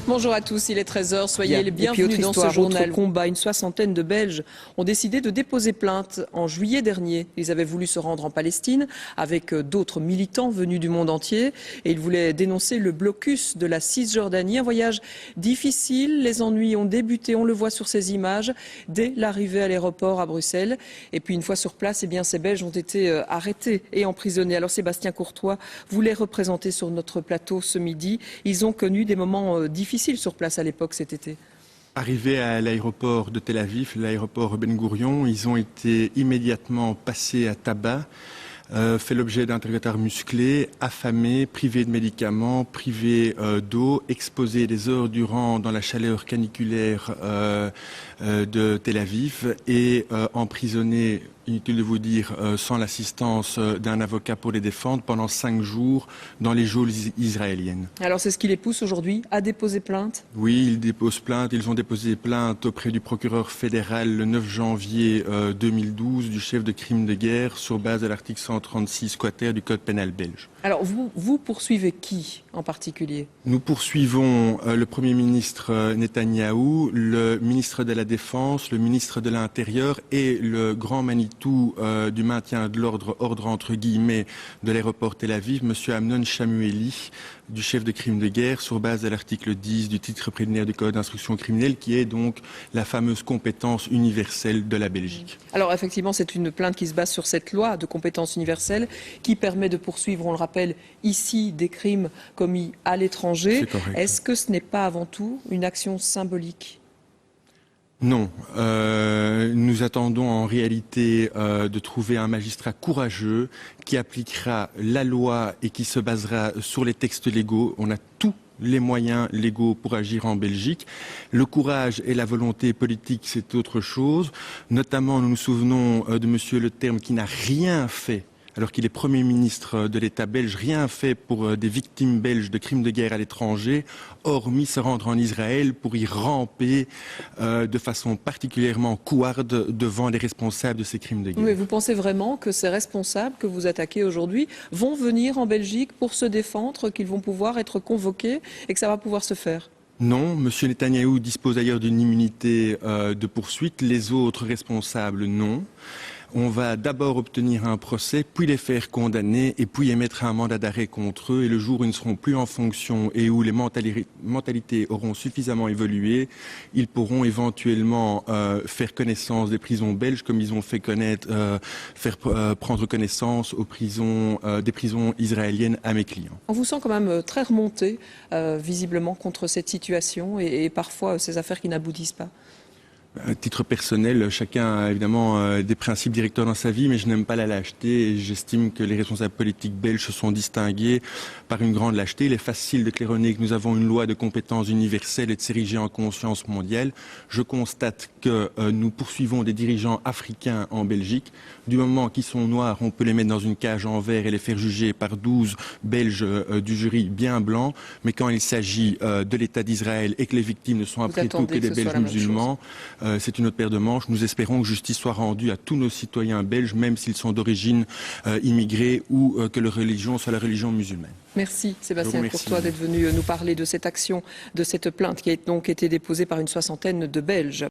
Bonjour à tous, il est 13h, soyez les bienvenus dans ce journal. Combat, une soixantaine de Belges ont décidé de déposer plainte en juillet dernier. Ils avaient voulu se rendre en Palestine avec d'autres militants venus du monde entier et ils voulaient dénoncer le blocus de la Cisjordanie. Un voyage difficile, les ennuis ont débuté, on le voit sur ces images, dès l'arrivée à l'aéroport à Bruxelles. Et puis une fois sur place, ces Belges ont été arrêtés et emprisonnés. Alors Sébastien Courtois, vous les représentez sur notre plateau ce midi. Ils ont connu des moments difficiles sur place à l'époque cet été. Arrivés à l'aéroport de Tel Aviv, l'aéroport Ben Gourion, ils ont été immédiatement passés à tabac, fait l'objet d'interrogatoires musclés, affamés, privés de médicaments, privés d'eau, exposés des heures durant dans la chaleur caniculaire de Tel Aviv et emprisonnés, inutile de vous dire, sans l'assistance d'un avocat pour les défendre pendant 5 jours dans les geôles israéliennes. Alors c'est ce qui les pousse aujourd'hui à déposer plainte? Oui, ils déposent plainte. Ils ont déposé plainte auprès du procureur fédéral le 9 janvier 2012 du chef de crime de guerre sur base de l'article 136 quater du code pénal belge. Alors vous poursuivez qui en particulier? Nous poursuivons le Premier ministre Netanyahou, le ministre de la Défense, le ministre de l'Intérieur et le grand Manitou du maintien de l'ordre, ordre entre guillemets, de l'aéroport Tel Aviv, M. Amnon Chamueli, du chef de crime de guerre, sur base de l'article 10 du titre préliminaire du Code d'instruction criminelle, qui est donc la fameuse compétence universelle de la Belgique. Alors effectivement, c'est une plainte qui se base sur cette loi de compétence universelle qui permet de poursuivre, on le rappelle, ici des crimes commis à l'étranger. Est-ce que ce n'est pas avant tout une action symbolique ? Non, nous attendons en réalité de trouver un magistrat courageux qui appliquera la loi et qui se basera sur les textes légaux. On a tous les moyens légaux pour agir en Belgique. Le courage et la volonté politique, c'est autre chose. Notamment, nous nous souvenons de Monsieur Le Terme qui n'a rien fait, alors qu'il est Premier ministre de l'État belge, rien fait pour des victimes belges de crimes de guerre à l'étranger, hormis se rendre en Israël pour y ramper de façon particulièrement couarde devant les responsables de ces crimes de guerre. Mais vous pensez vraiment que ces responsables que vous attaquez aujourd'hui vont venir en Belgique pour se défendre, qu'ils vont pouvoir être convoqués et que ça va pouvoir se faire ? Non, M. Netanyahou dispose d'ailleurs d'une immunité de poursuite, les autres responsables non. On va d'abord obtenir un procès, puis les faire condamner et puis émettre un mandat d'arrêt contre eux. Et le jour où ils ne seront plus en fonction et où les mentalités auront suffisamment évolué, ils pourront éventuellement faire connaissance des prisons belges comme ils ont fait prendre connaissance aux prisons, des prisons israéliennes à mes clients. On vous sent quand même très remonté, visiblement, contre cette situation et parfois ces affaires qui n'aboutissent pas. À titre personnel, chacun a évidemment des principes directeurs dans sa vie, mais je n'aime pas la lâcheté et j'estime que les responsables politiques belges se sont distingués par une grande lâcheté. Il est facile de claironner que nous avons une loi de compétence universelle et de s'ériger en conscience mondiale. Je constate que nous poursuivons des dirigeants africains en Belgique. Du moment qu'ils sont noirs, on peut les mettre dans une cage en verre et les faire juger par 12 Belges du jury bien blancs. Mais quand il s'agit de l'État d'Israël et que les victimes ne sont après tout que des Belges musulmans, c'est une autre paire de manches. Nous espérons que justice soit rendue à tous nos citoyens belges, même s'ils sont d'origine immigrée ou que leur religion soit la religion musulmane. Merci Sébastien Courtois d'être venu nous parler de cette action, de cette plainte qui a donc été déposée par une soixantaine de Belges.